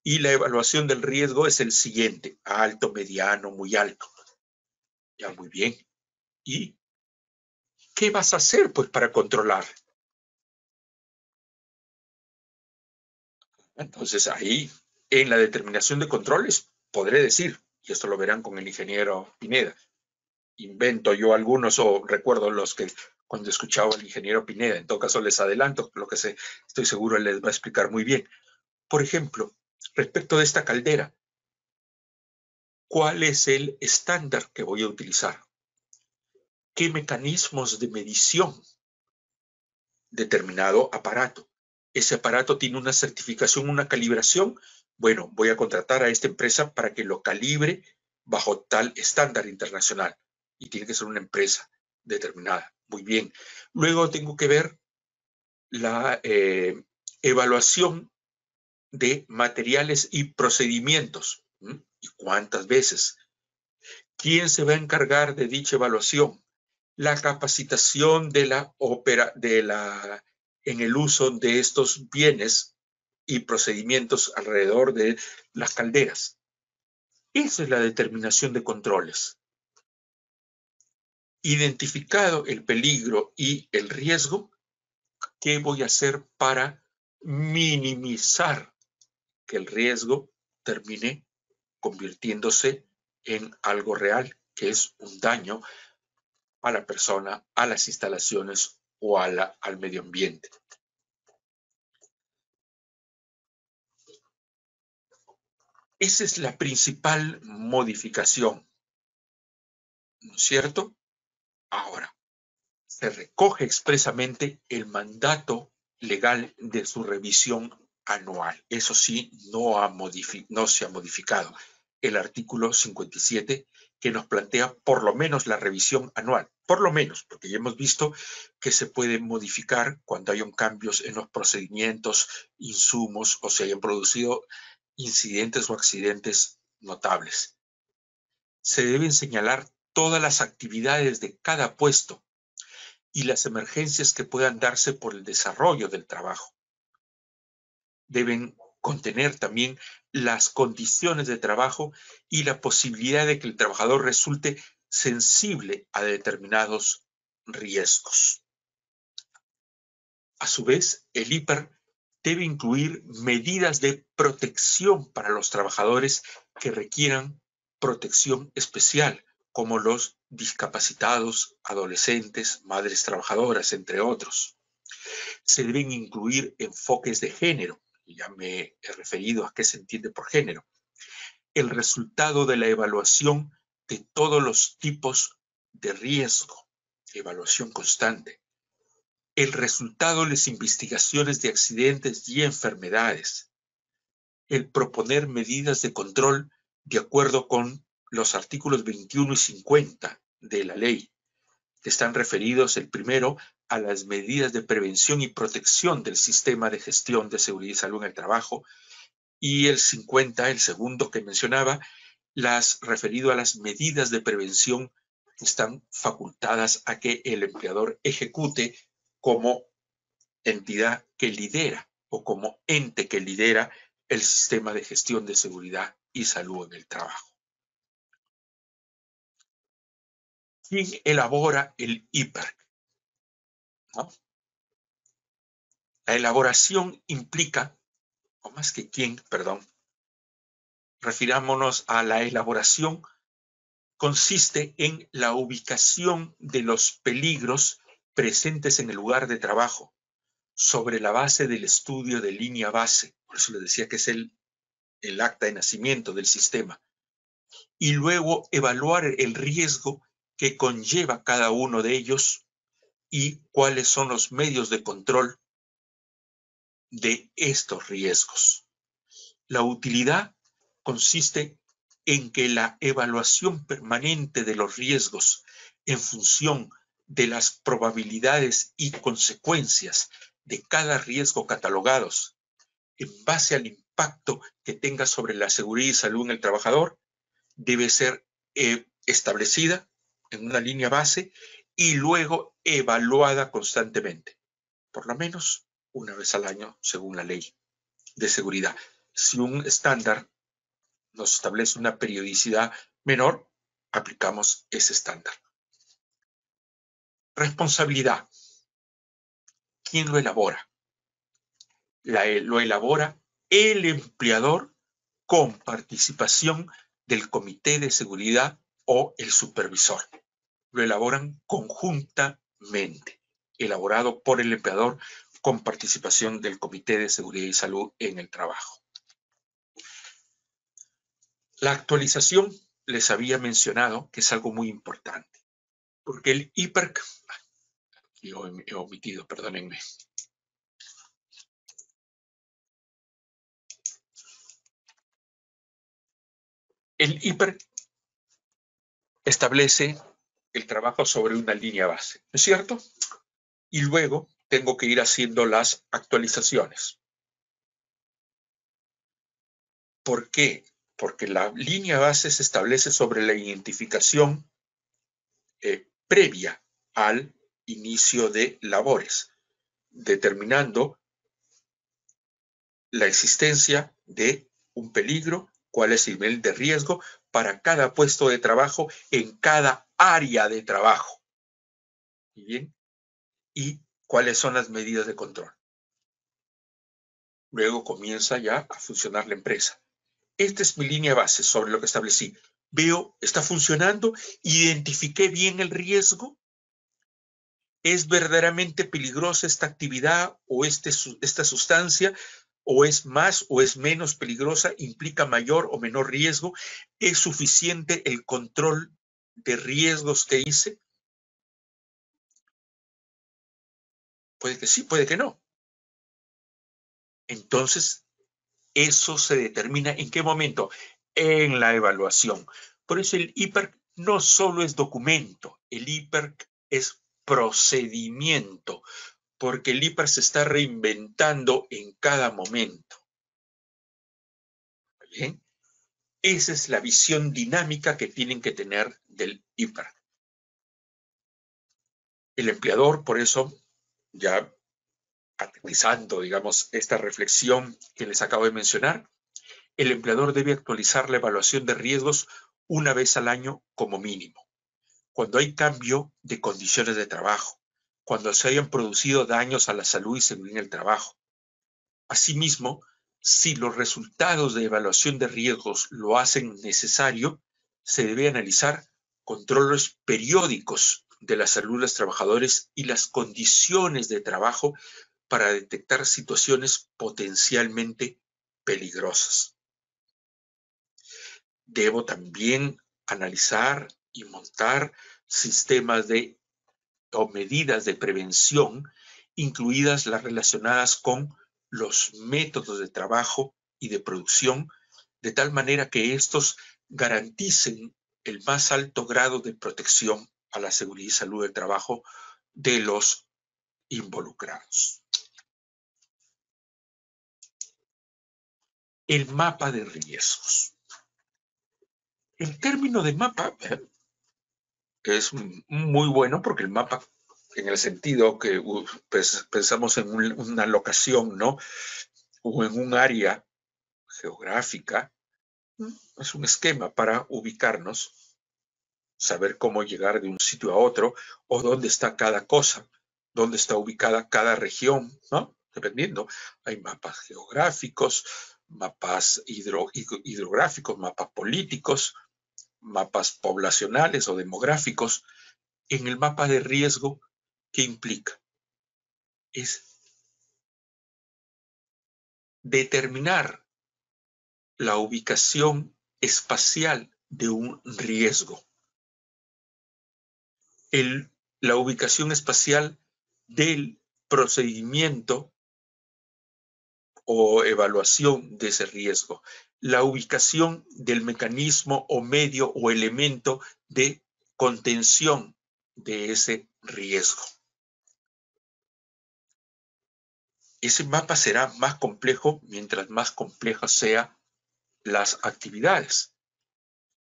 Y la evaluación del riesgo es el siguiente: alto, mediano, muy alto. Ya, muy bien. ¿Y qué vas a hacer, pues, para controlar? Entonces, ahí, en la determinación de controles, podré decir, y esto lo verán con el ingeniero Pineda, invento yo algunos o recuerdo los que cuando escuchaba al ingeniero Pineda, en todo caso les adelanto lo que estoy seguro él les va a explicar muy bien. Por ejemplo, respecto de esta caldera, ¿cuál es el estándar que voy a utilizar? ¿Qué mecanismos de medición? Determinado aparato. Ese aparato tiene una certificación, una calibración. Bueno, voy a contratar a esta empresa para que lo calibre bajo tal estándar internacional. Y tiene que ser una empresa determinada. Muy bien. Luego tengo que ver la evaluación de materiales y procedimientos. ¿Y cuántas veces? ¿Quién se va a encargar de dicha evaluación? La capacitación en el uso de estos bienes y procedimientos alrededor de las calderas. Esa es la determinación de controles. Identificado el peligro y el riesgo, ¿qué voy a hacer para minimizar que el riesgo termine convirtiéndose en algo real, que es un daño a la persona, a las instalaciones o al medio ambiente? Esa es la principal modificación, ¿no es cierto? Ahora, se recoge expresamente el mandato legal de su revisión anual. Eso sí, no se ha modificado. El artículo 57, que nos plantea por lo menos la revisión anual. Por lo menos, porque ya hemos visto que se puede modificar cuando hayan cambios en los procedimientos, insumos o se hayan producido incidentes o accidentes notables. Se deben señalar todas las actividades de cada puesto y las emergencias que puedan darse por el desarrollo del trabajo. Deben contener también las condiciones de trabajo y la posibilidad de que el trabajador resulte sensible a determinados riesgos. A su vez, el IPER debe incluir medidas de protección para los trabajadores que requieran protección especial, como los discapacitados, adolescentes, madres trabajadoras, entre otros. Se deben incluir enfoques de género, ya me he referido a qué se entiende por género. El resultado de la evaluación de todos los tipos de riesgo, evaluación constante. El resultado de las investigaciones de accidentes y enfermedades. El proponer medidas de control de acuerdo con los artículos 21 y 50 de la ley, que están referidos el primero a las medidas de prevención y protección del sistema de gestión de seguridad y salud en el trabajo, y el 50, el segundo que mencionaba, referido a las medidas de prevención que están facultadas a que el empleador ejecute como entidad que lidera o como ente que lidera el sistema de gestión de seguridad y salud en el trabajo. ¿Quién elabora el IPERC? ¿No? La elaboración implica, o más que quién, perdón, refirámonos a la elaboración, consiste en la ubicación de los peligros presentes en el lugar de trabajo sobre la base del estudio de línea base, por eso les decía que es el acta de nacimiento del sistema, y luego evaluar el riesgo que conlleva cada uno de ellos y cuáles son los medios de control de estos riesgos. La utilidad consiste en que la evaluación permanente de los riesgos en función de las probabilidades y consecuencias de cada riesgo catalogados en base al impacto que tenga sobre la seguridad y salud en el trabajador debe ser establecida en una línea base y luego evaluada constantemente, por lo menos una vez al año según la ley de seguridad. Si un estándar nos establece una periodicidad menor, aplicamos ese estándar. Responsabilidad. ¿Quién lo elabora? Lo elabora el empleador con participación del Comité de Seguridad o el supervisor. Lo elaboran conjuntamente, elaborado por el empleador con participación del Comité de Seguridad y Salud en el trabajo. La actualización les había mencionado que es algo muy importante, porque el IPERC, aquí he omitido, perdónenme. El IPERC establece el trabajo sobre una línea base, ¿no es cierto? Y luego tengo que ir haciendo las actualizaciones. ¿Por qué? Porque la línea base se establece sobre la identificación previa al inicio de labores, determinando la existencia de un peligro, cuál es el nivel de riesgo para cada puesto de trabajo en cada área de trabajo. ¿Bien? Y cuáles son las medidas de control. Luego comienza ya a funcionar la empresa. Esta es mi línea base sobre lo que establecí. Veo, está funcionando, identifiqué bien el riesgo. ¿Es verdaderamente peligrosa esta actividad o esta sustancia? ¿O es más o es menos peligrosa? ¿Implica mayor o menor riesgo? ¿Es suficiente el control de riesgos que hice? Puede que sí, puede que no. Entonces, eso se determina ¿en qué momento? En la evaluación. Por eso el IPERC no solo es documento, el IPERC es procedimiento, porque el IPERC se está reinventando en cada momento. ¿Bien? Esa es la visión dinámica que tienen que tener del IPERC. El empleador, por eso, ya aterrizando, digamos, esta reflexión que les acabo de mencionar, el empleador debe actualizar la evaluación de riesgos una vez al año como mínimo. Cuando hay cambio de condiciones de trabajo, cuando se hayan producido daños a la salud y seguridad en el trabajo, Asimismo, si los resultados de evaluación de riesgos lo hacen necesario, se debe analizar controles periódicos de la salud de los trabajadores y las condiciones de trabajo para detectar situaciones potencialmente peligrosas. Debo también analizar y montar sistemas o medidas de prevención, incluidas las relacionadas con los métodos de trabajo y de producción, de tal manera que estos garanticen el más alto grado de protección a la seguridad y salud del trabajo de los involucrados. El mapa de riesgos. El término de mapa es muy bueno porque el mapa, en el sentido que pensamos en una locación, ¿no? O en un área geográfica, es un esquema para ubicarnos, saber cómo llegar de un sitio a otro o dónde está cada cosa, dónde está ubicada cada región, ¿no? Dependiendo. Hay mapas geográficos, mapas hidrográficos, mapas políticos, mapas poblacionales o demográficos. En el mapa de riesgo, ¿qué implica? Es determinar la ubicación espacial de un riesgo. La ubicación espacial del procedimiento o evaluación de ese riesgo. La ubicación del mecanismo o medio o elemento de contención de ese riesgo. Ese mapa será más complejo mientras más complejas sean las actividades.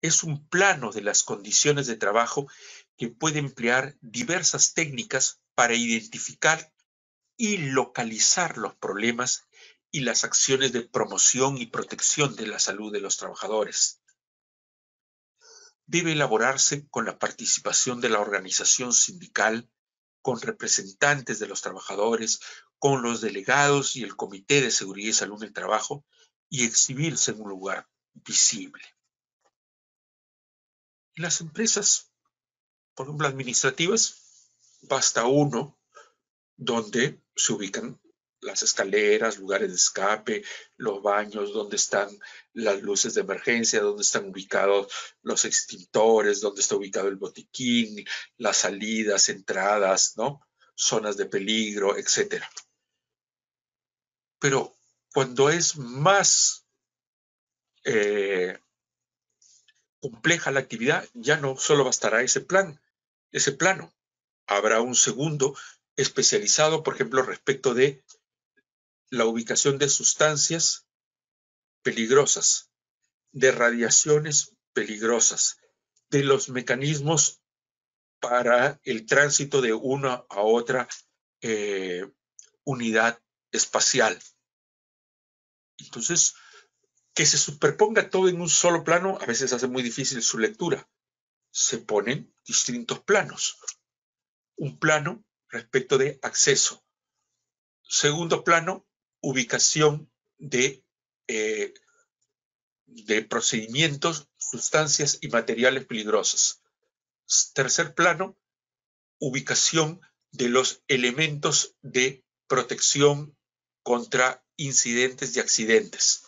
Es un plano de las condiciones de trabajo que puede emplear diversas técnicas para identificar y localizar los problemas y las acciones de promoción y protección de la salud de los trabajadores. Debe elaborarse con la participación de la organización sindical, con representantes de los trabajadores, con los delegados y el Comité de Seguridad y Salud en el Trabajo, y exhibirse en un lugar visible. En las empresas, por ejemplo, administrativas, basta uno donde se ubican las escaleras, lugares de escape, los baños, donde están las luces de emergencia, donde están ubicados los extintores, donde está ubicado el botiquín, las salidas, entradas, ¿no? Zonas de peligro, etc. Pero cuando es más compleja la actividad, ya no solo bastará ese plano. Habrá un segundo especializado, por ejemplo, respecto de la ubicación de sustancias peligrosas, de radiaciones peligrosas, de los mecanismos para el tránsito de una a otra unidad espacial. Entonces, que se superponga todo en un solo plano a veces hace muy difícil su lectura. Se ponen distintos planos. Un plano respecto de acceso. Segundo plano, ubicación de procedimientos, sustancias y materiales peligrosos. Tercer plano, ubicación de los elementos de protección contra incidentes y accidentes,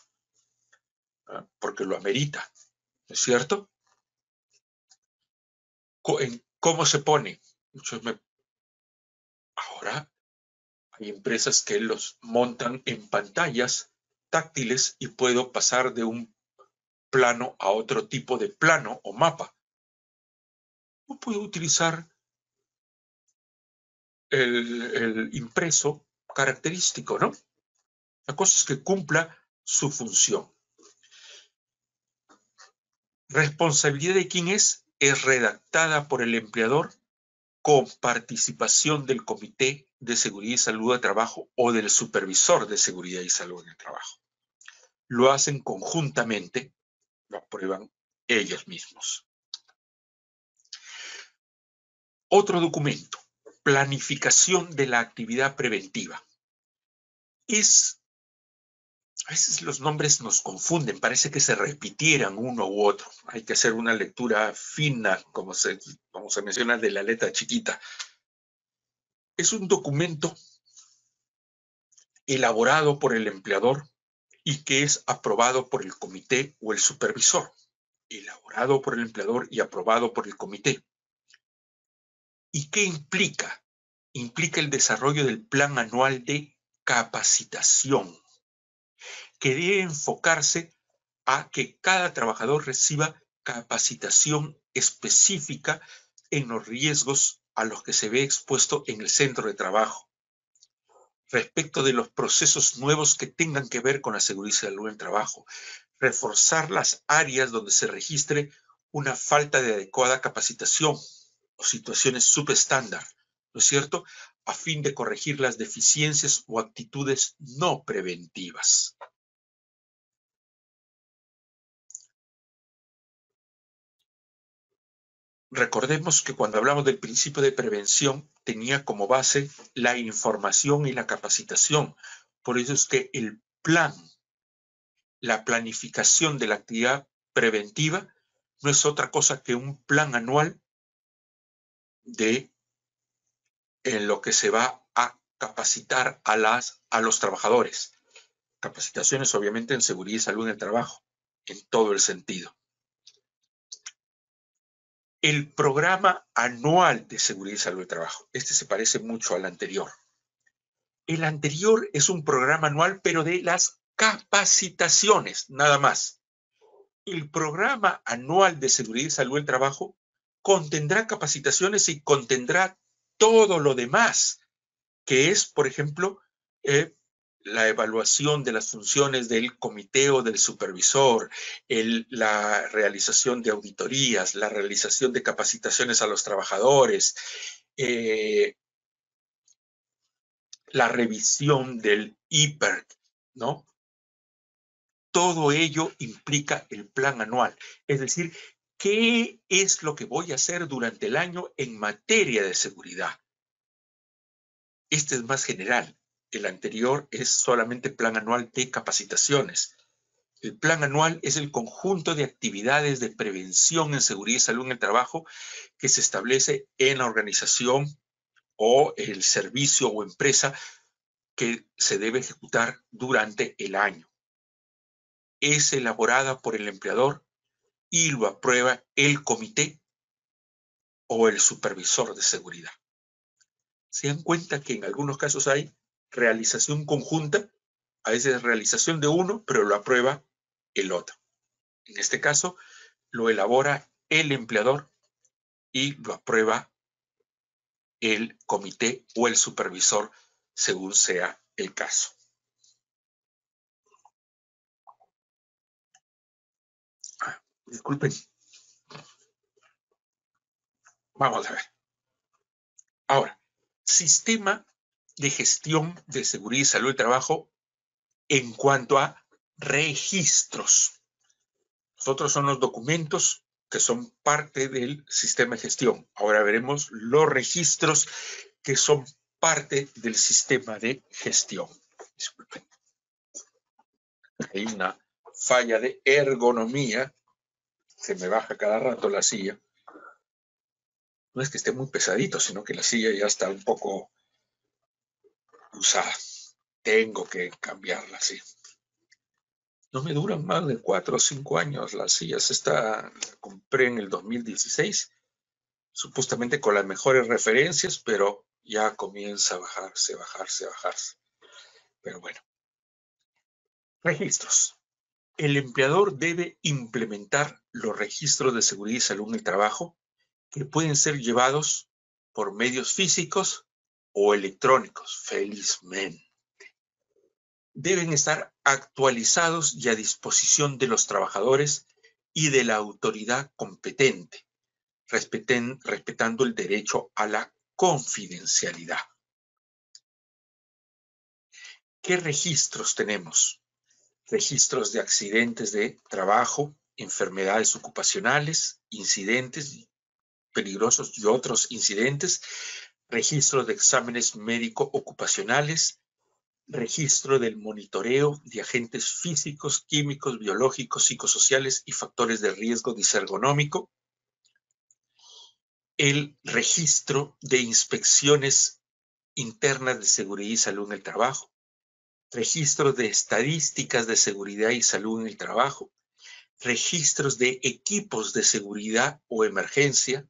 porque lo amerita, ¿no es cierto? ¿Cómo se pone? Ahora hay empresas que los montan en pantallas táctiles y puedo pasar de un plano a otro tipo de plano o mapa. O puedo utilizar el impreso característico, ¿no? La cosa es que cumpla su función. ¿Responsabilidad de quién es? Es redactada por el empleador con participación del Comité de Seguridad y Salud de Trabajo o del Supervisor de Seguridad y Salud en el Trabajo. Lo hacen conjuntamente, lo aprueban ellos mismos. Otro documento, planificación de la actividad preventiva. Es A veces los nombres nos confunden, parece que se repitieran uno u otro. Hay que hacer una lectura fina, como se menciona, de la letra chiquita. Es un documento elaborado por el empleador y que es aprobado por el comité o el supervisor. Elaborado por el empleador y aprobado por el comité. ¿Y qué implica? Implica el desarrollo del plan anual de capacitación, que debe enfocarse a que cada trabajador reciba capacitación específica en los riesgos a los que se ve expuesto en el centro de trabajo, respecto de los procesos nuevos que tengan que ver con la seguridad y salud en el trabajo, reforzar las áreas donde se registre una falta de adecuada capacitación o situaciones subestándar, ¿no es cierto?, a fin de corregir las deficiencias o actitudes no preventivas. Recordemos que cuando hablamos del principio de prevención tenía como base la información y la capacitación. Por eso es que el plan, la planificación de la actividad preventiva no es otra cosa que un plan anual en lo que se va a capacitar a los trabajadores. Capacitaciones obviamente en seguridad y salud en el trabajo, en todo el sentido. El programa anual de seguridad y salud del trabajo. Este se parece mucho al anterior. El anterior es un programa anual, pero de las capacitaciones, nada más. El programa anual de seguridad y salud del trabajo contendrá capacitaciones y contendrá todo lo demás, que es, por ejemplo, la evaluación de las funciones del comité o del supervisor, la realización de auditorías, la realización de capacitaciones a los trabajadores, la revisión del IPERC, ¿no? Todo ello implica el plan anual. Es decir, ¿qué es lo que voy a hacer durante el año en materia de seguridad? Este es más general. El anterior es solamente plan anual de capacitaciones. El plan anual es el conjunto de actividades de prevención en seguridad y salud en el trabajo que se establece en la organización o el servicio o empresa que se debe ejecutar durante el año. Es elaborada por el empleador y lo aprueba el comité o el supervisor de seguridad. Se dan cuenta que en algunos casos hay realización conjunta, a veces realización de uno, pero lo aprueba el otro. En este caso, lo elabora el empleador y lo aprueba el comité o el supervisor, según sea el caso. Disculpen. Vamos a ver. Ahora, sistema de gestión de seguridad y salud del trabajo en cuanto a registros. Los otros son los documentos que son parte del sistema de gestión. Ahora veremos los registros que son parte del sistema de gestión. Disculpen. Hay una falla de ergonomía. Se me baja cada rato la silla. No es que esté muy pesadito, sino que la silla ya está un poco usada. Tengo que cambiarla, sí. No me duran más de 4 o 5 años las sillas. Esta la compré en el 2016, supuestamente con las mejores referencias, pero ya comienza a bajarse. Pero bueno. Registros. El empleador debe implementar los registros de seguridad y salud en el trabajo que pueden ser llevados por medios físicos o electrónicos, felizmente. Deben estar actualizados y a disposición de los trabajadores y de la autoridad competente, respetando el derecho a la confidencialidad. ¿Qué registros tenemos? Registros de accidentes de trabajo, enfermedades ocupacionales, incidentes peligrosos y otros incidentes, registros de exámenes médico-ocupacionales, registro del monitoreo de agentes físicos, químicos, biológicos, psicosociales y factores de riesgo disergonómico, el registro de inspecciones internas de seguridad y salud en el trabajo, registros de estadísticas de seguridad y salud en el trabajo, registros de equipos de seguridad o emergencia,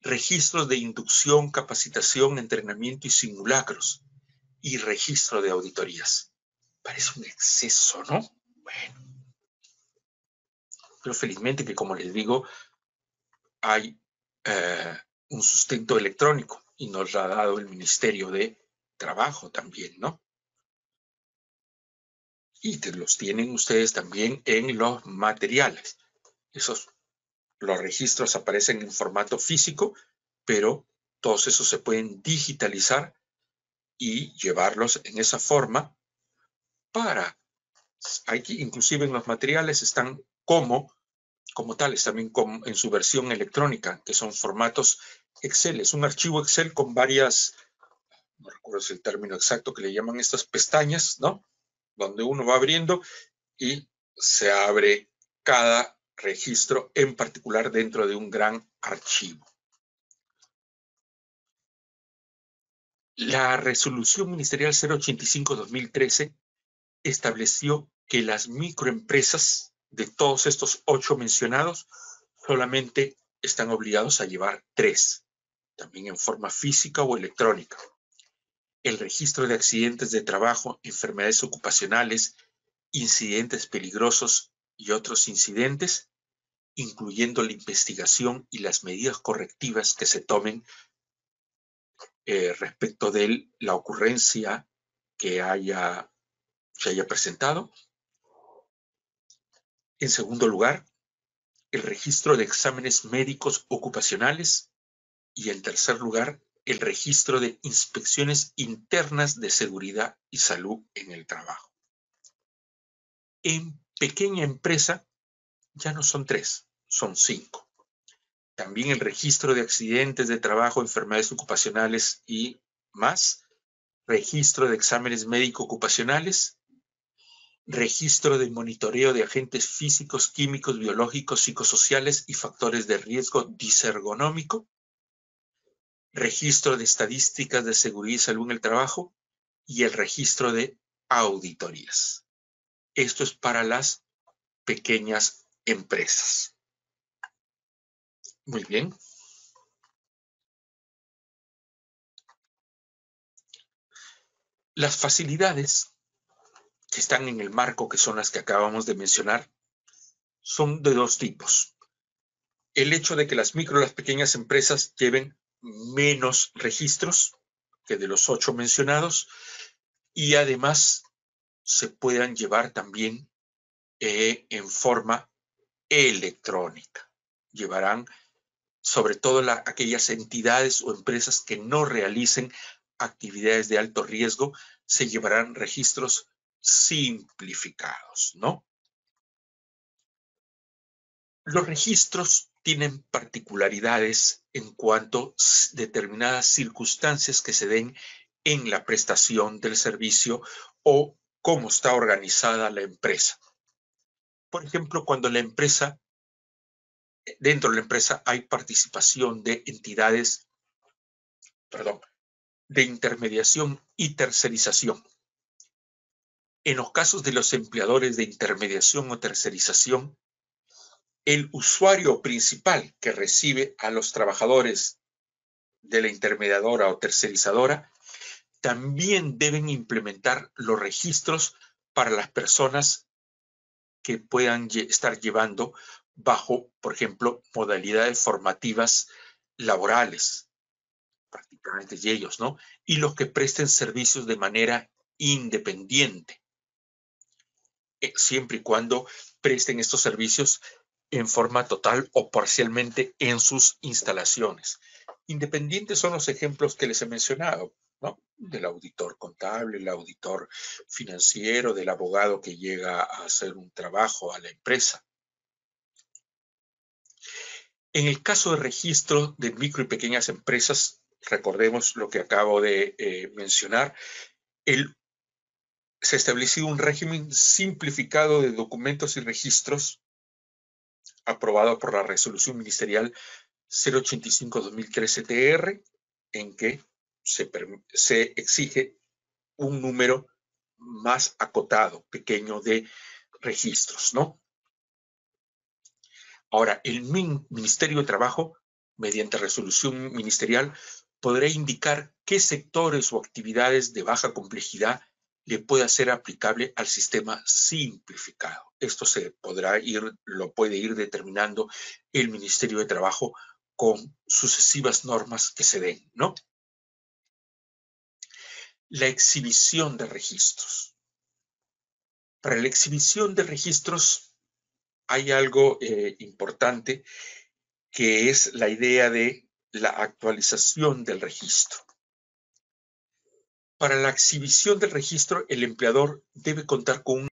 registros de inducción, capacitación, entrenamiento y simulacros, y registro de auditorías. Parece un exceso, ¿no? Bueno, pero felizmente que, como les digo, hay un sustento electrónico y nos lo ha dado el Ministerio de Trabajo también, ¿no? Y los tienen ustedes también en los materiales. Los registros aparecen en formato físico, pero todos esos se pueden digitalizar y llevarlos en esa forma inclusive en los materiales están como tales, también en su versión electrónica, que son formatos Excel. Es un archivo Excel con varias, no recuerdo el término exacto que le llaman estas pestañas, ¿no? Donde uno va abriendo y se abre cada registro en particular dentro de un gran archivo. La resolución ministerial 085-2013 estableció que las microempresas de todos estos 8 mencionados solamente están obligados a llevar 3, también en forma física o electrónica. El registro de accidentes de trabajo, enfermedades ocupacionales, incidentes peligrosos y otros incidentes, incluyendo la investigación y las medidas correctivas que se tomen respecto de la ocurrencia que se haya presentado. En segundo lugar, el registro de exámenes médicos ocupacionales y, en tercer lugar, el registro de inspecciones internas de seguridad y salud en el trabajo. En pequeña empresa ya no son 3, son 5. También el registro de accidentes de trabajo, enfermedades ocupacionales y más, registro de exámenes médico ocupacionales, registro de monitoreo de agentes físicos, químicos, biológicos, psicosociales y factores de riesgo disergonómico, registro de estadísticas de seguridad y salud en el trabajo y el registro de auditorías. Esto es para las pequeñas empresas. Muy bien. Las facilidades que están en el marco, que son las que acabamos de mencionar, son de 2 tipos. El hecho de que las pequeñas empresas lleven menos registros que de los 8 mencionados y además se puedan llevar también en forma electrónica. Llevarán sobre todo aquellas entidades o empresas que no realicen actividades de alto riesgo, se llevarán registros simplificados, ¿no? Los registros tienen particularidades en cuanto a determinadas circunstancias que se den en la prestación del servicio o cómo está organizada la empresa. Por ejemplo, cuando dentro de la empresa hay participación de entidades, de intermediación y tercerización. En los casos de los empleadores de intermediación o tercerización, el usuario principal que recibe a los trabajadores de la intermediadora o tercerizadora también deben implementar los registros para las personas que puedan estar llevando bajo, por ejemplo, modalidades formativas laborales, practicantes y ellos, ¿no? Y los que presten servicios de manera independiente, siempre y cuando presten estos servicios en forma total o parcialmente en sus instalaciones. Independientes son los ejemplos que les he mencionado, ¿no? Del auditor contable, el auditor financiero, del abogado que llega a hacer un trabajo a la empresa. En el caso de registro de micro y pequeñas empresas, recordemos lo que acabo de mencionar, el se ha establecido un régimen simplificado de documentos y registros aprobado por la Resolución Ministerial 085-2013-TR, en que se exige un número más acotado, pequeño, de registros, ¿no? Ahora, el Ministerio de Trabajo, mediante resolución ministerial, podrá indicar qué sectores o actividades de baja complejidad le pueda ser aplicable al sistema simplificado. Esto lo puede ir determinando el Ministerio de Trabajo con sucesivas normas que se den, ¿no? La exhibición de registros. Para la exhibición de registros hay algo importante, que es la idea de la actualización del registro. Para la exhibición del registro, el empleador debe contar con un